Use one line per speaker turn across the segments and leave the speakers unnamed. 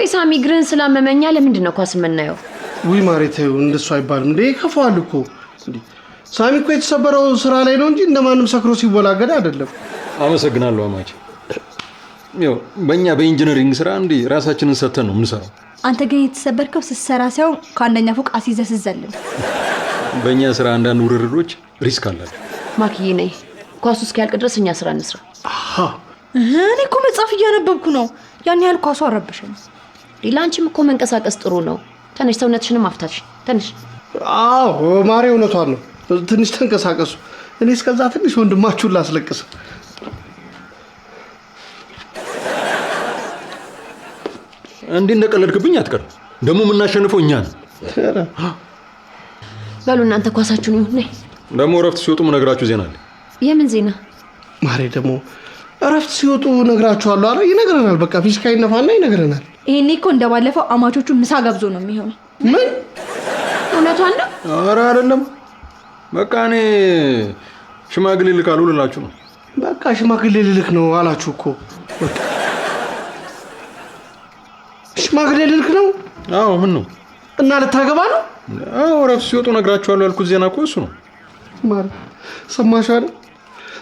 ሳሚ ግርን ስላመመኛ ለምንድን ነው ኳስ የምናየው?
ውይ ማሬቴው እንደሱ አይባልም እንዴ ከፋል እኮ እንዴ ሳሚ እኮ የተሰበረው ስራ ላይ ነው እንጂ እንደማንም ሰክሮ ሲወላገድ አይደለም።
አመሰግናለሁ አማቼ። ያው በእኛ በኢንጂነሪንግ ስራ እንዴ ራሳችንን ሰተን ነው የምንሰራው።
አንተ ግን የተሰበርከው ስትሰራ ሳይሆን ከአንደኛ ፎቅ አስይዘህ ስትዘልል።
በእኛ ስራ አንዳንድ ውርርዶች ሪስክ አላቸው።
ማክዬ ነይ ኳሱ እስኪያልቅ ድረስ እኛ ስራ እንስራ።
እኔ እኮ መጽሐፍ እያነበብኩ ነው። ያን ያህል ኳሱ አረበሸኝ።
ላንቺም እኮ መንቀሳቀስ ጥሩ ነው። ትንሽ ሰውነትሽንም አፍታሽ ትንሽ።
አዎ ማሬ እውነቷን ነው። ትንሽ ተንቀሳቀሱ። እኔ እስከዛ ትንሽ ወንድማችሁን ላስለቅስ።
እንዴ እንደቀለድክብኝ አትቀር። ደግሞ የምናሸንፈው እኛ ነን።
በሉ እናንተ ኳሳችሁን ይሁን። ነይ
ደግሞ እረፍት ሲወጡ ምነግራችሁ ዜና አለ።
የምን ዜና?
ማሬ ደግሞ እረፍት ሲወጡ ነግራችኋለሁ። አረ ይነግረናል። በቃ ፊሽካ ይነፋና ይነግረናል።
ይሄኔ እኮ እንደባለፈው አማቾቹ ምሳ ገብዞ ነው የሚሆነው።
ምን?
እውነቷን ነው?
ኧረ አይደለም። በቃ እኔ ሽማግሌ ልካሉ ልላችሁ ነው።
በቃ ሽማግሌ ልልክ ነው አላችሁ እኮ። በቃ ሽማግሌ ልልክ ነው?
አዎ ምን ነው?
እና ልታገባ ነው?
አዎ እረፍት ሲወጡ ነግራችኋለሁ ያልኩት ዜና እኮ እሱ ነው።
ማር ሰማሽ አይደል?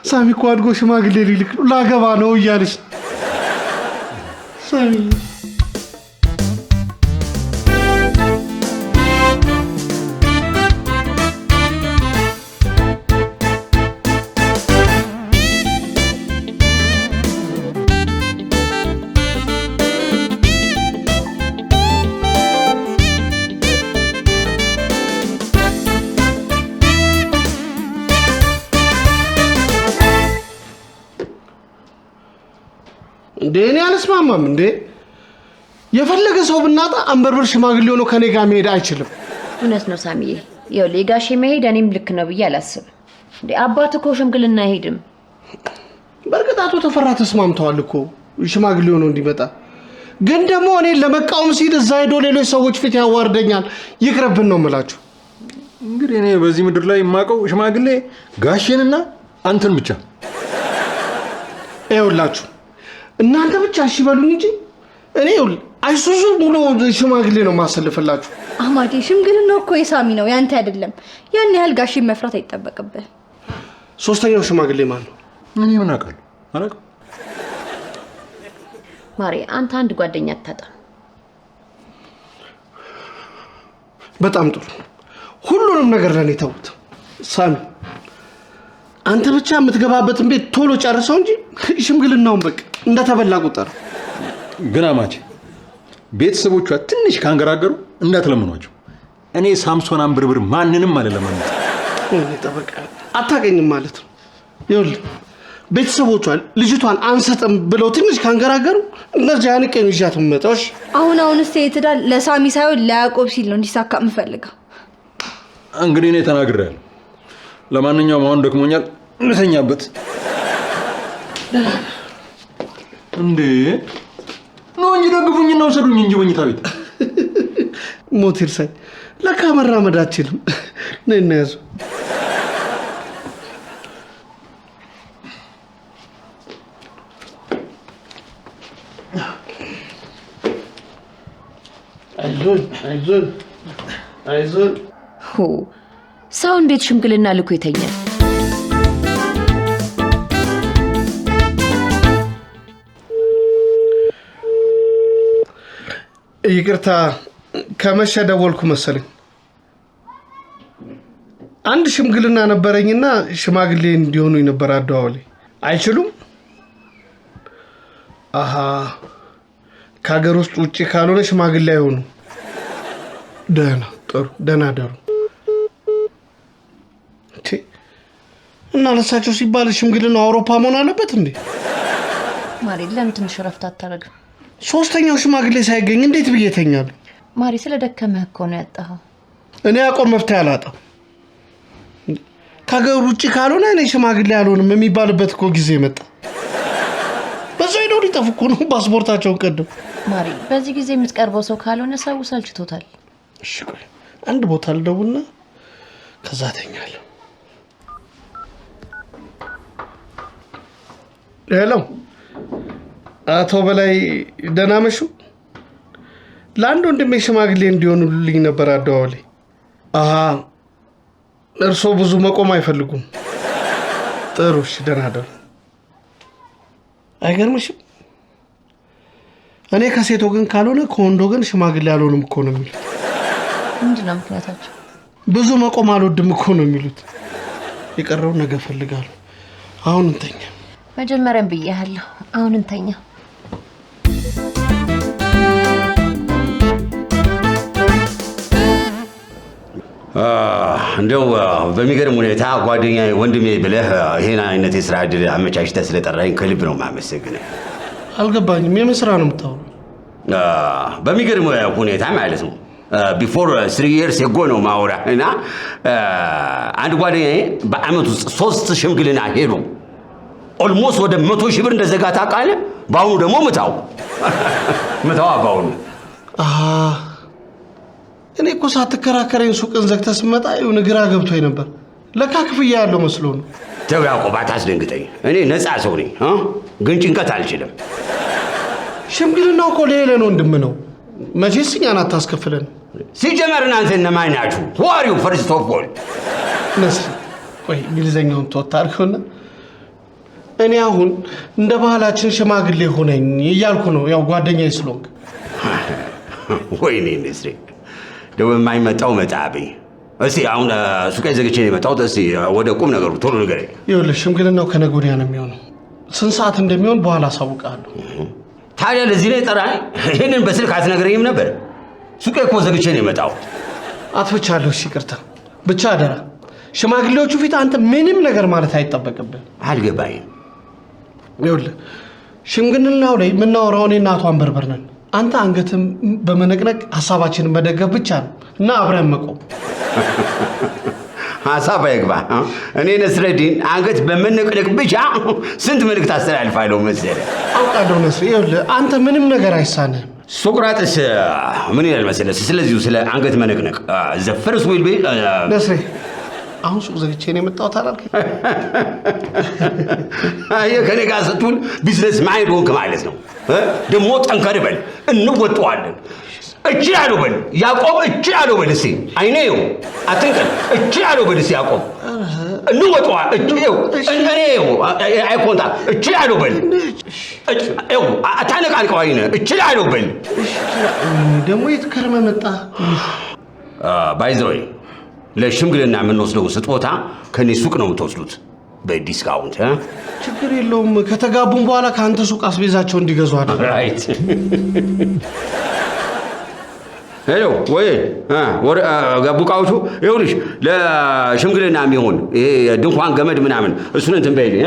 ሳሚ እኮ አድጎ ሽማግሌ ልልክ ነው ላገባ ነው እያለች ሳሚ እንዴ እኔ አልስማማም። እንዴ የፈለገ ሰው ብናጣ አንበርብር ሽማግሌ ሆኖ ከኔ ጋር መሄድ አይችልም።
እውነት ነው ሳሚዬ። ያው ለጋሼ መሄድ እኔም ልክ ነው ብዬ አላስብም። እንዴ አባት እኮ ሽምግልና አይሄድም።
በርግጥ አቶ ተፈራ ተስማምተዋል እኮ ሽማግሌ ሆኖ እንዲመጣ። ግን ደግሞ እኔ ለመቃወም ሲል እዛ ሄዶ ሌሎች ሰዎች ፊት ያዋርደኛል። ይቅርብን ነው የምላችሁ።
እንግዲህ እኔ በዚህ ምድር ላይ የማውቀው ሽማግሌ ጋሼንና አንተን ብቻ።
ይኸውላችሁ እናንተ ብቻ እሺ በሉኝ እንጂ እኔ አይሱዙ ሙሉ ሽማግሌ ነው ማሰልፈላችሁ።
አማዴ ሽምግልናው እኮ የሳሚ ነው ያንተ አይደለም። ያን ያህል ጋሼ መፍራት አይጠበቅብህ።
ሶስተኛው ሽማግሌ ማን ነው?
እኔ ምን አውቃለሁ? አላውቅም።
ማሪ አንተ አንድ ጓደኛ አታጣ።
በጣም ጥሩ። ሁሉንም ነገር ለኔ ተውት። ሳሚ አንተ ብቻ የምትገባበትን ቤት ቶሎ ጨርሰው እንጂ ሽምግልናውን በቃ እንደተበላ ቁጠር።
ግን አማቼ ቤተሰቦቿ ትንሽ ካንገራገሩ እንዳትለምኗቸው። እኔ ሳምሶን አንብርብር ማንንም አልለምንም።
እኔ ጠበቃ አታገኝም ማለት ነው። ይኸውልህ ቤተሰቦቿ ልጅቷን አንሰጥም ብለው ትንሽ ካንገራገሩ እንደዚህ አንቀኝ ይዣት መጣሽ።
አሁንስ የትዳር ለሳሚ ሳይሆን ለያዕቆብ ሲል ነው እንዲሳካ የምፈልገው።
እንግዲህ እኔ ተናግሬያለሁ። ለማንኛውም አሁን ደክሞኛል፣ እንተኛበት። እንዴ ነው እንጂ ደግፉኝና ወሰዱኝ እንጂ ወኝታ ቤት
ሞቲር ሳይ ለካ መራመድ አትችልም። ነይ እናያዙ። አይዞን
ሰው እንዴት ሽምግልና ልኮ ይተኛል?
ይቅርታ ከመሸ ደወልኩ መሰለኝ። አንድ ሽምግልና ነበረኝና ሽማግሌ እንዲሆኑ ነበር አደዋወሌ። አይችሉም? አሃ ከሀገር ውስጥ ውጪ ካልሆነ ሽማግሌ አይሆኑ። ደህና ጥሩ፣ ደህና ደሩ። እና ለሳቸው ሲባል ሽምግልና አውሮፓ መሆን አለበት እንዴ?
ማሪ ለምን ትንሽ ረፍት አታረግም?
ሶስተኛው ሽማግሌ ሳይገኝ እንዴት ብዬ ተኛለሁ?
ማሪ ስለደከመህ እኮ ነው ያጣኸው።
እኔ አቆም መፍትሄ አላጣም። ከሀገር ውጪ ካልሆነ እኔ ሽማግሌ አልሆንም የሚባልበት እኮ ጊዜ መጣ። በዛ ሄደው ሊጠፉ እኮ ነው ፓስፖርታቸውን ቀደው።
ማሪ በዚህ ጊዜ የምትቀርበው ሰው ካልሆነ ሰው ሰልችቶታል።
እሺ ቆይ አንድ ቦታ ልደውልና ከዛ ተኛለሁ። ሄሎ አቶ በላይ ደህና መሹ? ለአንድ ወንድሜ ሽማግሌ እንዲሆኑልኝ ነበር አደዋውሌ። አሃ እርሶ ብዙ መቆም አይፈልጉም። ጥሩ እሺ፣ ደህና ደሩ። አይገርምሽም? እኔ ከሴት ወገን ካልሆነ ከወንድ ወገን ሽማግሌ አልሆንም እኮ ነው የሚሉት።
ምንድን ነው ምክንያታቸው?
ብዙ መቆም አልወድም እኮ ነው የሚሉት። የቀረውን ነገ እፈልጋለሁ። አሁን እንተኛ።
መጀመሪያም ብያለሁ። አሁን እንተኛ።
እንደው በሚገርም ሁኔታ ጓደኛዬ ወንድሜ ብለህ ይሄን አይነት የሥራ ዕድል አመቻችተህ ስለጠራኝ ከልብ ነው የማመሰግነው።
አልገባኝም። የምን ስራ ነው የምታወራው?
በሚገርም ሁኔታ ማለት ነው ቢፎር 3 years ago ነው ማውራ እና አንድ ጓደኛዬ በአመት ውስጥ 3 ሽምግልና ሄዱ። ኦልሞስት ወደ 100 ሺህ ብር እንደዘጋ ታውቃለህ። በአሁኑ ደግሞ ምታው በአሁኑ እኔ እኮ ሳትከራከረኝ ሱቅን ዘግተህ ስትመጣ የሆነ ግራ ገብቶኝ ነበር። ለካ ክፍያ ያለው መስሎ ነው። ተው ያዕቆብ አታስደንግጠኝ። እኔ ነፃ ሰው ነኝ፣ ግን ጭንቀት አልችልም።
ሽምግልናው እኮ ለሄለን ወንድም ነው። መቼስ እኛን አታስከፍለን።
ሲጀመር እናንተ እነማን ናችሁ? who are you first of all?
ነስሪ ቆይ እንግሊዘኛውን ተወት አድርገውና እኔ አሁን እንደ ባህላችን ሽማግሌ ሆነኝ እያልኩ ነው። ያው ጓደኛዬ ስለሆንክ።
ወይኔ ነስሪ ደው የማይመጣው መጣብኝ። እስቲ አሁን ሱቄ ዘግቼ ነው የመጣሁት። እስቲ ወደ ቁም ነገሩ ቶሎ ንገረኝ።
ይኸውልህ ሽምግልናው ከነገ ወዲያ ነው የሚሆነው። ስንት ሰዓት እንደሚሆን በኋላ አሳውቅሃለሁ።
ታዲያ ለዚህ ላይ ጠራኝ? ይሄንን በስልክ አትነግረኝም ነበር? ሱቄ እኮ ዘግቼ ነው የመጣሁት።
አጥፍቻለሁ። እሺ ይቅርታ። ብቻ አደራ ሽማግሌዎቹ ፊት አንተ ምንም ነገር ማለት አይጠበቅብህ።
አልገባኝም።
ይኸውልህ ሽምግልናው ላይ የምናወራው እኔና አቶ አንበርበር ነን። አንተ አንገትም በመነቅነቅ ሀሳባችንን መደገፍ ብቻ ነው እና አብረን መቆም።
ሀሳብ አይግባ። እኔ ነስረዲን አንገት በመነቅነቅ ብቻ ስንት መልእክት አስተላልፋለሁ መሰለህ።
አውቃለሁ ነስሪ። ይኸውልህ አንተ ምንም ነገር አይሳንህም።
ሶቅራጥስ ምን ይላል መሰለህ ስለዚሁ ስለ አንገት መነቅነቅ the first will be
ነስሪ አሁን ሱቅ ዘግቼ ነው የመጣሁት አላልከኝ?
አየህ ከኔ ጋር ስትውል ቢዝነስ ማይንድ ሆንክ ማለት ነው። ደግሞ ጠንከር በል፣ እንወጣዋለን። እችላለሁ በል ያዕቆብ፣ እችላለሁ በል እስኪ። አይኔው አትንቀል። እችላለሁ በል እስኪ ያዕቆብ፣ እንወጣዋለን። እኔው አይኮንታ እችላለሁ በል። አታነቃንቀው። አይነ እችላለሁ በል።
ደግሞ የት ከርመህ መጣ?
ባይ ዘ ወይ ለሽምግልና የምንወስደው ስጦታ ከኔ ሱቅ ነው የምትወስዱት በዲስካውንት።
ችግር የለውም። ከተጋቡም በኋላ ከአንተ ሱቅ አስቤዛቸው እንዲገዙ አድርግ።
ራይት ሄሎ ወይ ገቡ እቃዎቹ። ይኸውልሽ ለሽምግልና የሚሆን ይሄ ድንኳን ገመድ ምናምን እሱን እንትን በይልኝ።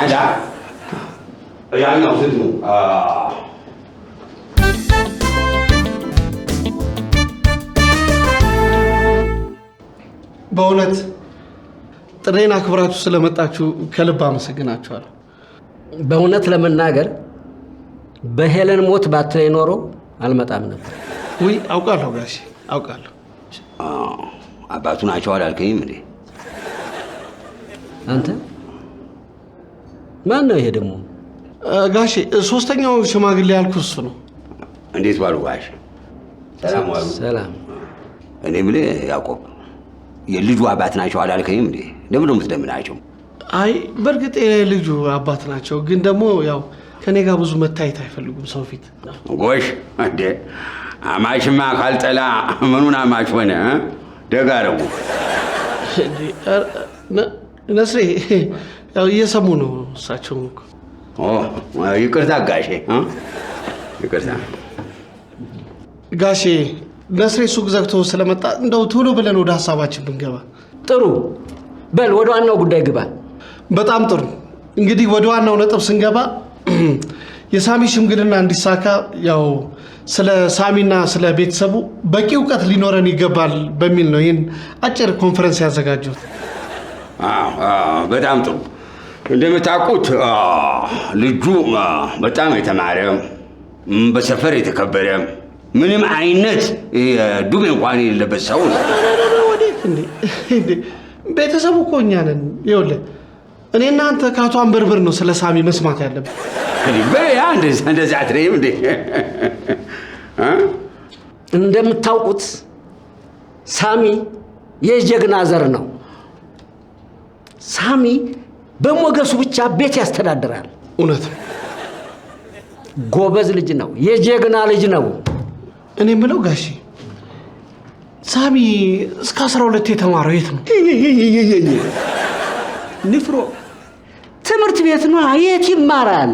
አንዳ ያኛው ስንት ነው?
በእውነት ጥሬን አክብራችሁ ስለመጣችሁ ከልብ አመሰግናችኋለሁ።
በእውነት ለመናገር በሄለን ሞት ባትለኝ ኖሮ አልመጣም ነበር።
ውይ አውቃለሁ ጋሼ አውቃለሁ።
አባቱ ናቸው አላልከኝም እንዴ?
አንተ ማን ነው ይሄ ደግሞ?
ጋሼ ሶስተኛው ሽማግሌ ያልኩህ እሱ ነው።
እንዴት ዋሉ ጋሼ? ሰላም ዋሉ።
ሰላም።
እኔ የምልህ ያዕቆብ የልጁ አባት ናቸው አላልከኝም እንዴ? ለምን ነው የምትደምናቸው?
አይ በእርግጥ የልጁ አባት ናቸው፣ ግን ደግሞ ያው ከኔ ጋር ብዙ መታየት አይፈልጉም ሰው ፊት።
ጎሽ እንዴ አማሽማ ካልጠላ ምኑን አማሽ ሆነ? ደጋረቡ
ነስሬ ያው እየሰሙ ነው እሳቸው እኮ።
ይቅርታ ጋሼ፣ ይቅርታ
ጋሼ። ነስሬ ሱቅ ዘግቶ ስለመጣ እንደው ቶሎ ብለን ወደ ሀሳባችን ብንገባ
ጥሩ። በል ወደ ዋናው ጉዳይ ግባ።
በጣም ጥሩ። እንግዲህ ወደ ዋናው ነጥብ ስንገባ የሳሚ ሽምግልና እንዲሳካ ያው ስለ ሳሚና ስለ ቤተሰቡ በቂ እውቀት ሊኖረን ይገባል በሚል ነው ይህን አጭር ኮንፈረንስ ያዘጋጁት።
በጣም ጥሩ። እንደምታውቁት ልጁ በጣም የተማረ በሰፈር የተከበረ ምንም አይነት ዱቤ እንኳን የሌለበት ሰው ነው።
ወዴት እንዴ? ቤተሰቡ እኮ እኛ ነን። ይኸውልህ እኔ እናንተ ከአቶ አንበርበር ነው ስለ ሳሚ መስማት ያለብን።
በያ እንደዚህ አትለይም እንዴ?
እንደምታውቁት ሳሚ የጀግና ዘር ነው። ሳሚ በሞገሱ ብቻ ቤት ያስተዳድራል።
እውነት
ጎበዝ ልጅ ነው። የጀግና ልጅ ነው።
እኔ የምለው ጋሼ ሳሚ እስከ 12 የተማረው የት ነው?
ንፍሮ ትምህርት ቤት ነው። የት ይማራል?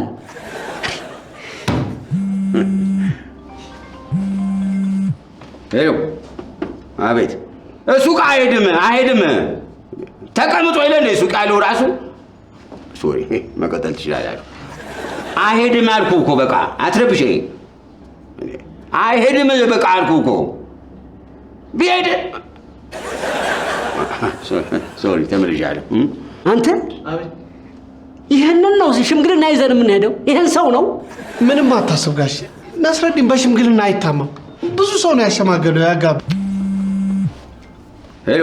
ሄሎ፣ አቤት። ሱቅ አይሄድም። ተቀምጦ የለ ሱቅ ያለው ራሱ። ሶሪ፣ መቀጠል ትችላላችሁ። አይሄድም አልኩ እኮ በቃ አትረብሸኝ። አይሄድም በቃ አልኩ እኮ። ቢሄድ ሶሪ፣ ተመልሻለሁ።
አንተ ይህንን ነው ሽምግልና ይዘን የምንሄደው? ይህን ሰው ነው?
ምንም አታስብ ጋሼ። ነስረዲን በሽምግልና አይታማም። ብዙ ሰው ነው ያሸማገለው ያጋባ።
ሄሎ፣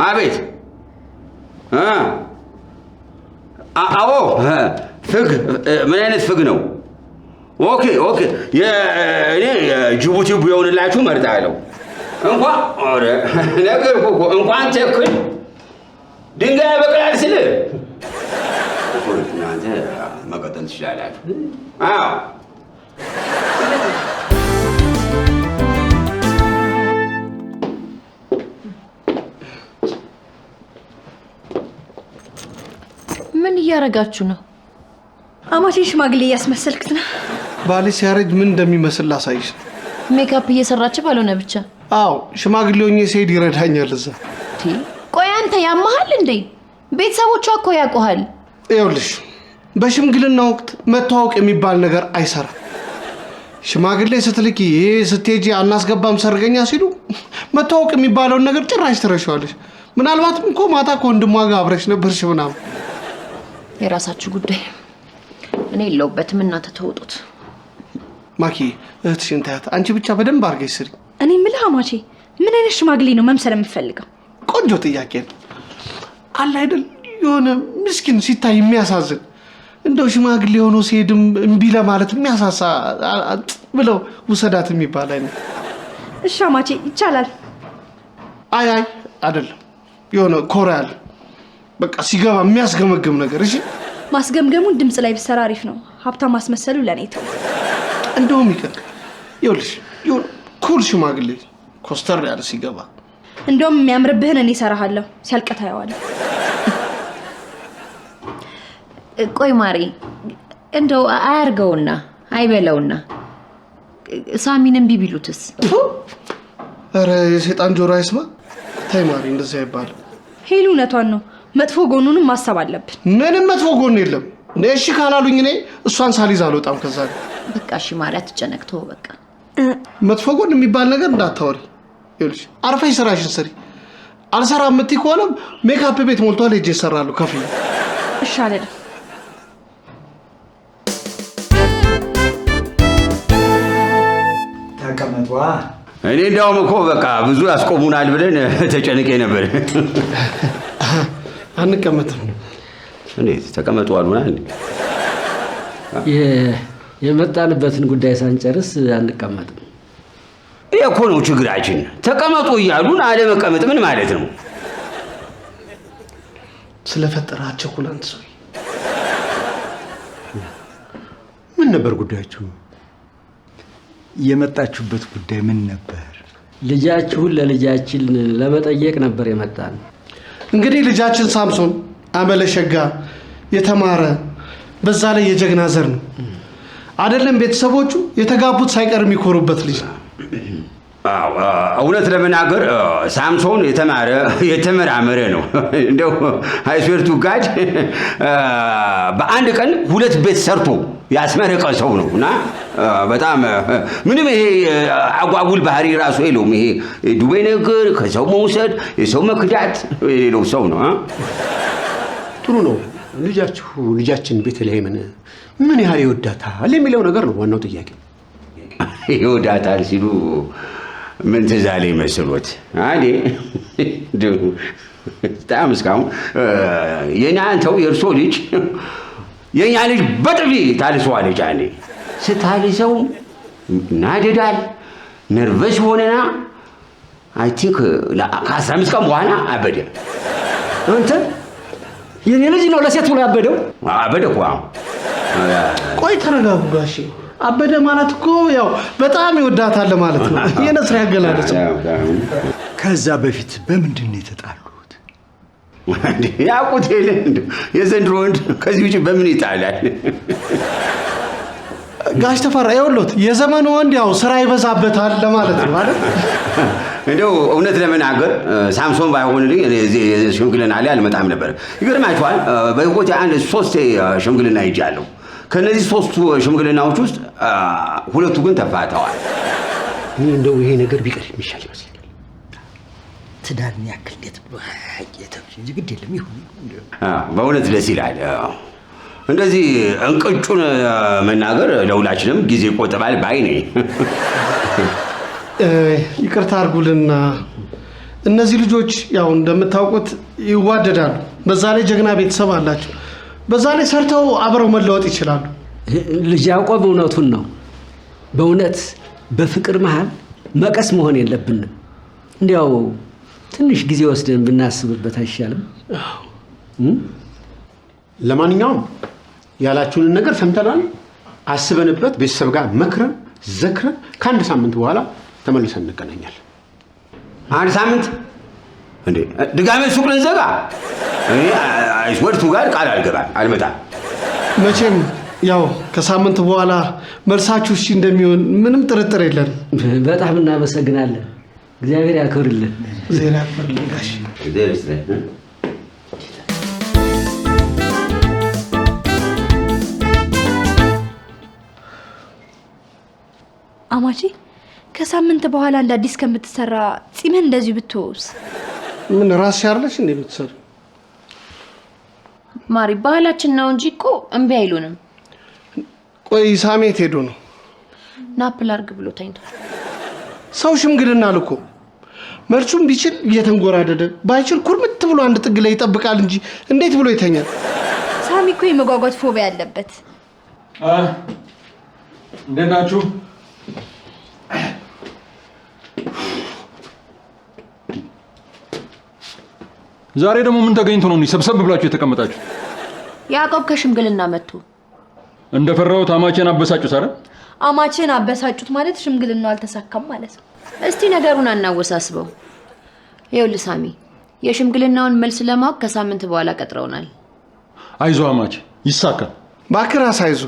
አቤት። አዎ፣ ፍግ። ምን አይነት ፍግ ነው? ኦኬ። እኔ ጅቡቲ ቢሆንላችሁ መርጣለሁ። ነገርኩህ እኮ እንኳን ተክል ድንጋይ ያበቅላል ስል እናንተ መቀጠል ትችላላችሁ። አዎ
ምን እያረጋችሁ ነው?
አማቼን ሽማግሌ እያስመሰልክት ነው።
ባሌ ሲያረጅ ምን እንደሚመስል ላሳይሽ።
ሜካፕ እየሰራች ባልሆነ ብቻ።
አዎ ሽማግሌውኝ ሲሄድ ይረዳኛል እዛ።
ቆይ አንተ ያመሃል እንዴ? ቤተሰቦቿ እኮ ያውቁሃል።
ይኸውልሽ በሽምግልና ወቅት መተዋወቅ የሚባል ነገር አይሰራም። ሽማግሌ ስትልኪ ይሄ ስትሄጂ አናስገባም ሰርገኛ ሲሉ መተዋወቅ የሚባለውን ነገር ጭራሽ ትረሻዋለሽ። ምናልባትም እኮ ማታ ከወንድሟ ጋር አብረሽ ነበርሽ ምናምን።
የራሳችሁ ጉዳይ፣ እኔ የለሁበትም። እናንተ ተወጡት።
ማኪ እህትሽን ታያት። አንቺ ብቻ በደንብ አድርገሽ ስሪ።
እኔ የምልህ አማቼ ምን አይነት ሽማግሌ ነው መምሰል የምትፈልገው?
ቆንጆ ጥያቄ ነው። አለ አይደል የሆነ ምስኪን ሲታይ የሚያሳዝን እንደው ሽማግሌ ሆኖ ሲሄድም እምቢ ለማለት የሚያሳሳ ብለው ውሰዳት የሚባል አይነት።
እሺ አማቼ ይቻላል።
አይ አይደለም፣ የሆነ ኮራ ያለ በቃ ሲገባ የሚያስገመግም ነገር። እሺ
ማስገምገሙን ድምጽ ላይ ብሰራ አሪፍ ነው። ሀብታም ማስመሰሉ ለኔ ተው።
እንደውም ይቀር። ይኸውልሽ የሆነ ኩል ሽማግሌ ኮስተር ያለ ሲገባ።
እንደውም የሚያምርብህን እኔ እሰራሃለሁ። ሲያልቀት አየዋለሁ።
ቆይ ማሪ፣ እንደው አያርገውና አይበለውና ሳሚን እምቢ ቢሉትስ?
ኧረ የሰይጣን ጆሮ አይስማ። ተይ ማሪ፣ እንደዚህ አይባልም።
ሄሉ እውነቷን ነው። መጥፎ ጎኑንም ማሰብ አለብን።
ምንም መጥፎ ጎን የለም። እሺ ካላሉኝ እኔ እሷን ሳሊዝ አልወጣም ከዛ።
በቃ እሺ ማሪ፣ አትጨነቅ፣ ተው በቃ።
መጥፎ ጎን የሚባል ነገር እንዳታወሪ። ይኸውልሽ አርፈሽ ስራሽን ስሪ። አልሰራ የምትይ ከሆነም ሜካፕ ቤት ሞልቷል፣ ሄጄ እሰራለሁ ከፍዬ።
እሺ አለኝ።
ተቀመጧ።
እኔ እንዳውም እኮ በቃ ብዙ ያስቆሙናል ብለን ተጨንቄ ነበር።
አንቀመጥም።
እንዴት ተቀመጡ አሉና እንዴ?
የመጣንበትን ጉዳይ ሳንጨርስ አንቀመጥም።
ይሄ እኮ ነው ችግራችን። ተቀመጡ እያሉን አለመቀመጥ ምን ማለት ነው?
ስለፈጠራቸው ኩላንት ሰው
ምን ነበር ጉዳያችሁ? የመጣችሁበት ጉዳይ ምን ነበር?
ልጃችሁን ለልጃችን ለመጠየቅ ነበር የመጣን።
እንግዲህ ልጃችን ሳምሶን አመለሸጋ የተማረ በዛ ላይ የጀግና ዘር ነው አይደለም? ቤተሰቦቹ የተጋቡት ሳይቀር የሚኮሩበት ልጅ ነው።
እውነት ለመናገር ሳምሶን የተመራመረ ነው። እንደው አይስዌርቱ ጋድ በአንድ ቀን 2 ቤት ሰርቶ ያስመረቀ ሰው ነው እና በጣም ምንም ይሄ አጓጉል ባህሪ ራሱ የለውም። ይሄ ዱቤ ነገር ከሰው መውሰድ የሰው መክዳት የሌለው ሰው ነው።
ጥሩ ነው። ልጃችን ቤተልሔምን ምን ያህል ይወዳታል የሚለው ነገር ነው ዋናው ጥያቄ።
ይወዳታል ሲሉ ምን ትዝ አለኝ መሰሎት? አዴ በጣም እስካሁን የእናንተው የእርሶ ልጅ የእኛ ልጅ በጥፊ ታልሰዋለች። አንዴ ስታልሰው ናደዳል። ነርቨስ ሆነና አይ ቲንክ ከ15 ቀን በኋላ አበደ።
አንተ የኔ ልጅ ነው ለሴት ብሎ ያበደው?
አበደ እኮ።
ቆይ ተረጋጉ ጋሼ። አበደ ማለት እኮ ያው በጣም ይወዳታል ማለት ነው። የነስር ያገላለጽ።
ከዛ በፊት በምንድን ነው የተጣሉት?
ያውቁት የለ የዘንድሮ ወንድ ከዚህ ውጭ በምን ይጣላል?
ጋሽ ተፈራ ይኸውልዎት የዘመኑ ወንድ ያው ስራ ይበዛበታል ለማለት ነው አይደል?
እንደው እውነት ለመናገር ሳምሶን ባይሆንልኝ ሽምግልና ላይ አልመጣም ነበር። ይገርማችኋል በህይወቴ አንድ 3 ሽምግልና ሄጃለሁ። ከነዚህ 3 ሽምግልናዎች ውስጥ 2 ግን ተፋተዋል።
እኔ እንደው ይሄ ነገር ቢቀር የሚሻል ይመስለኛል።
ትዳርን ያክል እንዴት እንጂ ግድ የለም ይሁን።
በእውነት ደስ ይላል። እንደዚህ እንቅጩን መናገር ለሁላችንም ጊዜ ይቆጥባል ባይ ነኝ።
ይቅርታ አድርጉልና እነዚህ ልጆች ያው እንደምታውቁት ይዋደዳሉ። በዛ ላይ ጀግና ቤተሰብ አላቸው። በዛ ላይ ሰርተው አብረው መለወጥ ይችላሉ።
ልጅ ያዕቆብ እውነቱን ነው። በእውነት በፍቅር መሃል መቀስ መሆን የለብንም። እንዲያው ትንሽ ጊዜ ወስደን ብናስብበት አይሻልም?
ለማንኛውም ያላችሁንን ነገር ሰምተናል። አስበንበት ቤተሰብ ጋር መክረን ዘክረን ከአንድ ሳምንት በኋላ ተመልሰን እንገናኛለን።
1 ሳምንት እንዴ? ድጋሜ ሱቅ ልንዘጋ? እኔ አይስወርቱ ጋር ቃል አልመጣም።
መቼም ያው ከሳምንት በኋላ መልሳችሁ እሺ እንደሚሆን ምንም ጥርጥር የለንም።
በጣም እናመሰግናለን። እግዚአብሔር ያክብርልን።
ዜና ያክብርልን ጋሽ።
አማቼ ከሳምንት በኋላ እንደ አዲስ ከምትሰራ ጺምን እንደዚህ ብትወስ
ምን ራስ ያርለሽ እንደ የምትሰሩ
ማሪ ባህላችን ነው እንጂ እኮ እምቢ አይሉንም።
ቆይ ሳሜት ሄዶ ነው
ናፕል አርግ ብሎ ተኝቷል።
ሰው ሽምግልና ልኮ መልሱም ቢችል እየተንጎራደደ ባይችል ኩርምት ብሎ አንድ ጥግ ላይ ይጠብቃል እንጂ እንዴት ብሎ ይተኛል?
ሳሚ እኮ የመጓጓት ፎቢያ ያለበት።
እንዴት ናችሁ? ዛሬ ደግሞ ምን ተገኝቶ ነው ሰብሰብ ብላችሁ የተቀመጣችሁ?
ያዕቆብ ከሽምግልና መጥቶ
እንደፈራሁት አማቼን አበሳጩት አይደል?
አማቼን አበሳጩት ማለት ሽምግልናው አልተሳካም ማለት ነው።
እስቲ ነገሩን አናወሳስበው። ይኸውልህ ሳሚ የሽምግልናውን መልስ ለማወቅ ከሳምንት በኋላ ቀጥረውናል።
አይዞ አማቼ ይሳካል።
ባክራ ሳይዞ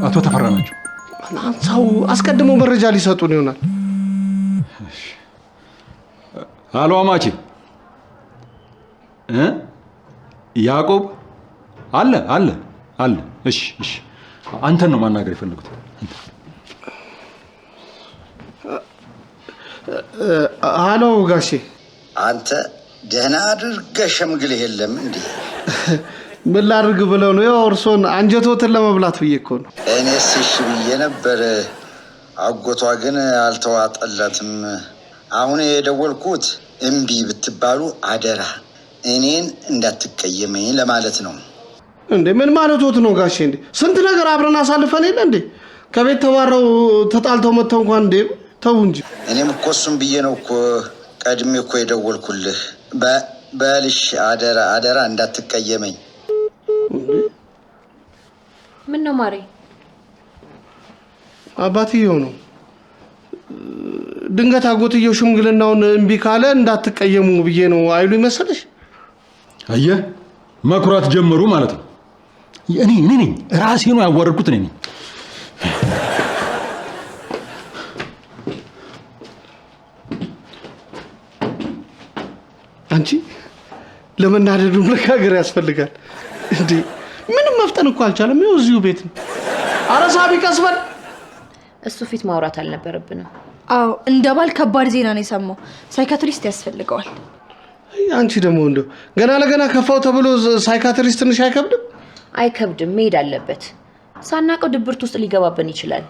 አቶ ተፈራ ናቸው።
አንሳው አስቀድሞ መረጃ ሊሰጡን ይሆናል።
አሎ አማቼ ያዕቆብ አለ። እሺ አንተን ነው ማናገር የፈለጉት።
አሎ ጋሼ።
አንተ ደህና አድርገህ ሸምግል የለም እንዴ?
ምን ላድርግ ብለው ነው? ያው እርሶን አንጀቶትን ለመብላት ብዬ እኮ ነው።
እኔስ እሺ ብዬ ነበር። አጎቷ ግን አልተዋጠላትም። አሁን የደወልኩት እምቢ ብትባሉ አደራ እኔን እንዳትቀየመኝ ለማለት ነው።
እንዴ ምን ማለቶት ነው ጋሼ? እንዴ ስንት ነገር አብረን አሳልፈን የለ እንዴ? ከቤት ተባረው ተጣልተው መተው እንኳን እንዴ ተው እንጂ።
እኔም እኮ እሱም ብዬ ነው እኮ ቀድሜ እኮ የደወልኩልህ። በልሽ አደራ እንዳትቀየመኝ።
ምን ነው ማሬ?
አባትየው ነው ድንገት አጎትየው ሽምግልናውን እምቢ ካለ እንዳትቀየሙ ብዬ ነው አይሉ ይመስልሽ?
አየህ መኩራት ጀመሩ ማለት ነው። እኔ ነኝ ራሴ ነው ያዋረድኩት እኔ ነኝ።
አንቺ ለመናደዱም ለካገር ያስፈልጋል እንዴ? ምንም መፍጠን እኮ አልቻለም። ይኸው እዚሁ ቤት ነው። ኧረ ሳቢ ቀስበል።
እሱ ፊት ማውራት አልነበረብንም።
አዎ እንደ ባል ከባድ ዜና ነው የሰማው። ሳይካትሪስት ያስፈልገዋል።
አንቺ ደግሞ እንደው ገና ለገና ከፋው ተብሎ ሳይካትሪስት ትንሽ አይከብድም?
አይከብድም፣ መሄድ አለበት። ሳናቀው ድብርት ውስጥ ሊገባብን ይችላል።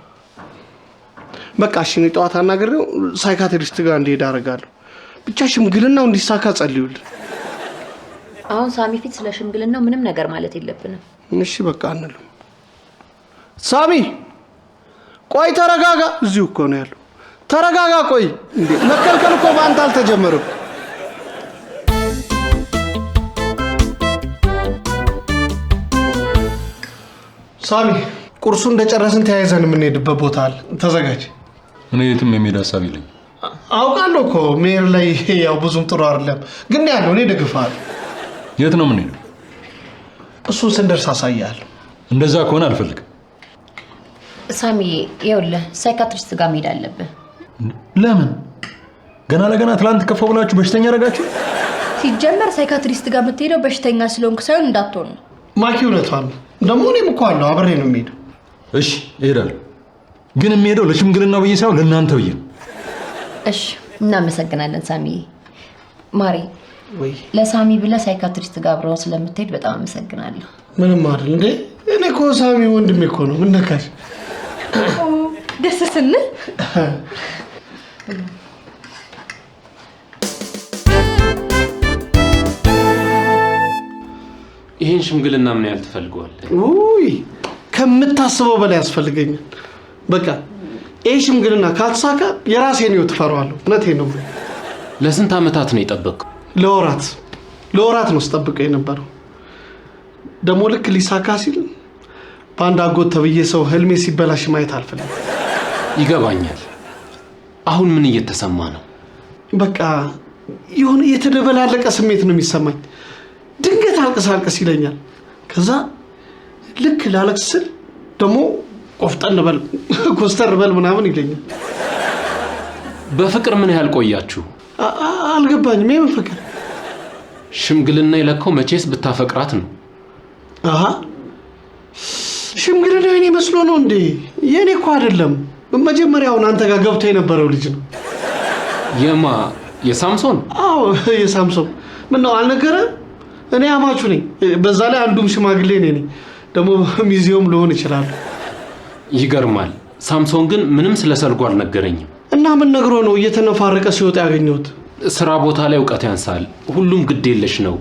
በቃ እሺ ነው ጠዋት አናግሬው ሳይካትሪስት ጋር እንዲሄድ አደርጋለሁ። ብቻ ሽምግልናው እንዲሳካ ጸልዩልን።
አሁን ሳሚ ፊት ስለ ሽምግልናው ምንም ነገር ማለት የለብንም።
እሺ በቃ አንልም። ሳሚ ቆይ ተረጋጋ። እዚሁ እኮ ነው ያለው። ተረጋጋ። ቆይ እንዴ መከልከል እኮ በአንተ አልተጀመረም። ሳሚ ቁርሱ እንደጨረስን ተያይዘን የምንሄድበት ቦታ አለ። ተዘጋጅ።
እኔ የትም የመሄድ ሀሳብ የለኝም።
አውቃለሁ እኮ ሜር ላይ ያው ብዙም ጥሩ አይደለም፣ ግን ያለው እኔ ደግፋለሁ።
የት ነው የምንሄደው?
እሱን ስንደርስ አሳያለሁ።
እንደዛ ከሆነ አልፈልግም።
ሳሚ ይኸውልህ ሳይካትሪስት ጋር መሄድ አለብህ።
ለምን? ገና ለገና ትላንት ከፋ ብላችሁ በሽተኛ አደረጋችሁ?
ሲጀመር ሳይካትሪስት ጋር የምትሄደው በሽተኛ ስለሆንክ ሳይሆን እንዳትሆን ነው።
ማኪ እውነቷን ነው። ደግሞ እኔም እኮ አለሁ አብሬ ነው የምሄደው።
እሺ እሄዳለሁ፣ ግን የምሄደው ለሽምግልናው ብዬ ሳይሆን ለእናንተ ብዬ ነው።
እሺ እናመሰግናለን ሳሚ። ማሪ
ወይ
ለሳሚ ብለህ ሳይካትሪስት ጋር አብረው ስለምትሄድ በጣም አመሰግናለሁ።
ምንም አይደል እንዴ እኔ እኮ ሳሚ ወንድሜ እኮ ነው። ምን ነካሽ?
ደስ ስንል
ይሄን ሽምግልና ምን ያህል ትፈልገዋለህ?
ውይ ከምታስበው በላይ ያስፈልገኛል። በቃ ይሄ ሽምግልና ካልተሳካ የራሴን ህይወት እፈራዋለሁ። እውነቴን ነው።
ለስንት ዓመታት ነው የጠበቅከው?
ለወራት ነው ስጠብቀው የነበረው። ደግሞ ልክ ሊሳካ ሲል በአንድ አጎት ተብዬ ሰው ህልሜ ሲበላሽ ማየት አልፈልግም።
ይገባኛል። አሁን ምን እየተሰማ ነው?
በቃ የሆነ የተደበላለቀ ስሜት ነው የሚሰማኝ። ድንገት አልቅስ ይለኛል። ከዛ ልክ ላለቅስ ስል ደግሞ ቆፍጠን በል ኮስተር በል ምናምን ይለኛል።
በፍቅር ምን ያህል ቆያችሁ?
አልገባኝም። የምን ፍቅር?
ሽምግልና የለካው መቼስ ብታፈቅራት ነው።
አሃ ሽምግልና የኔ መስሎ ነው እንዴ? የኔ እኮ አይደለም። መጀመሪያውን አንተ ጋር ገብቶ የነበረው ልጅ ነው።
የማ የሳምሶን?
አዎ የሳምሶን። ምን ነው አልነገረም? እኔ አማቹ ነኝ። በዛ ላይ አንዱም ሽማግሌ ነኝ። ደግሞ ሚዚየም ልሆን ይችላል።
ይገርማል። ሳምሶን ግን ምንም ስለሰርጉ አልነገረኝም።
እና ምን ነግሮ ነው እየተነፋረቀ ሲወጣ ያገኘሁት?
ስራ ቦታ ላይ እውቀት ያንሳል። ሁሉም ግድ የለሽ ነው።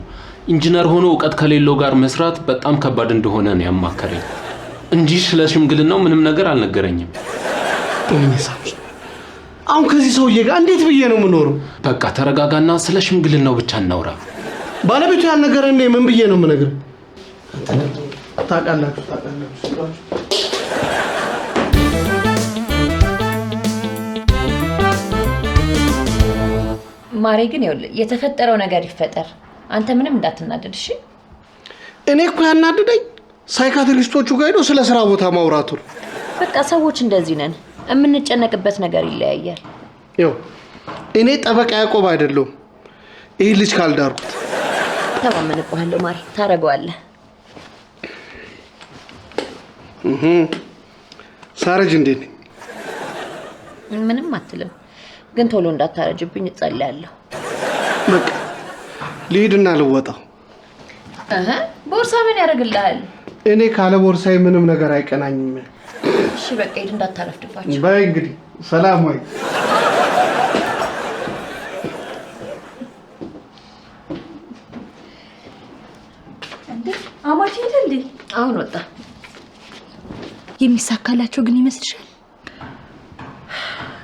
ኢንጂነር ሆኖ እውቀት ከሌለው ጋር መስራት በጣም ከባድ እንደሆነ ነው ያማከረኝ እንጂ ስለ ሽምግልናው ምንም ነገር አልነገረኝም።
አሁን ከዚህ ሰውዬ ጋር እንዴት ብዬ ነው የምኖረው?
በቃ ተረጋጋና ስለ ሽምግልናው ብቻ እናውራ።
ባለቤቱ ያልነገረን እኔ ምን ብዬ ነው የምነግርህ? ታውቃላችሁ።
ማሬ ግን ይኸውልህ የተፈጠረው ነገር ይፈጠር፣ አንተ ምንም እንዳትናደድ እሺ?
እኔ እኮ ያናደደኝ ሳይካትሪስቶቹ ጋር ሄዶ ስለ ስራ ቦታ ማውራቱ ነው።
በቃ ሰዎች እንደዚህ ነን፣ የምንጨነቅበት ነገር ይለያያል።
ይኸው እኔ ጠበቃ ያዕቆብ አይደለሁም። ይህ ልጅ ካልዳርኩት
ተማመንብሃለሁ ማሬ፣ ታረጋዋለህ።
ሳረጅ እንዴት ነኝ?
ምንም አትልም፣ ግን ቶሎ እንዳታረጅብኝ እጸልያለሁ።
በቃ ልሂድና ልወጣው።
ቦርሳ ምን ያደርግልሃል?
እኔ ካለ ቦርሳዬ ምንም ነገር አይቀናኝም።
እሺ በቃ ሂድ፣ እንዳታረፍድባቸው።
በይ እንግዲህ ሰላም ወይ።
አማች ሄደ እንዴ?
አሁን ወጣ።
የሚሳካላቸው ግን ይመስልሻል?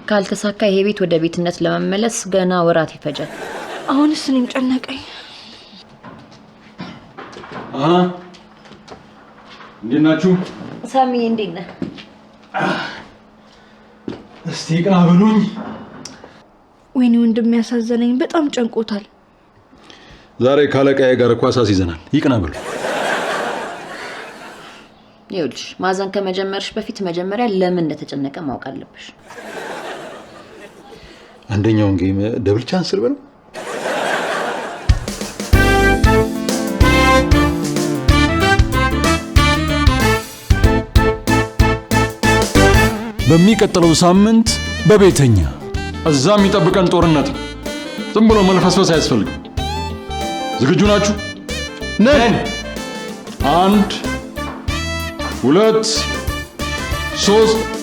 ካልተሳካ ይሄ ቤት ወደ ቤትነት ለመመለስ ገና ወራት ይፈጃል።
አሁንስ እኔም ጨነቀኝ።
እንዴት ናችሁ?
ሳሚ እንዴት ነህ?
እስቲ ቅና ብሉኝ።
ወይኔ ወንድም ያሳዘነኝ፣ በጣም ጨንቆታል።
ዛሬ ካለቃዬ ጋር ኳስ ይዘናል። ይቅና ብሉ።
ይኸውልሽ ማዘን ከመጀመርሽ በፊት መጀመሪያ ለምን እንደተጨነቀ ማወቅ አለብሽ።
አንደኛውን ጌም ደብል ቻንስ ልበለው። በሚቀጥለው ሳምንት በቤተኛ እዛ የሚጠብቀን ጦርነት ነው። ዝም ብሎ መልፈስፈስ አያስፈልግም። ዝግጁ ናችሁ?
ነን።
1 2 3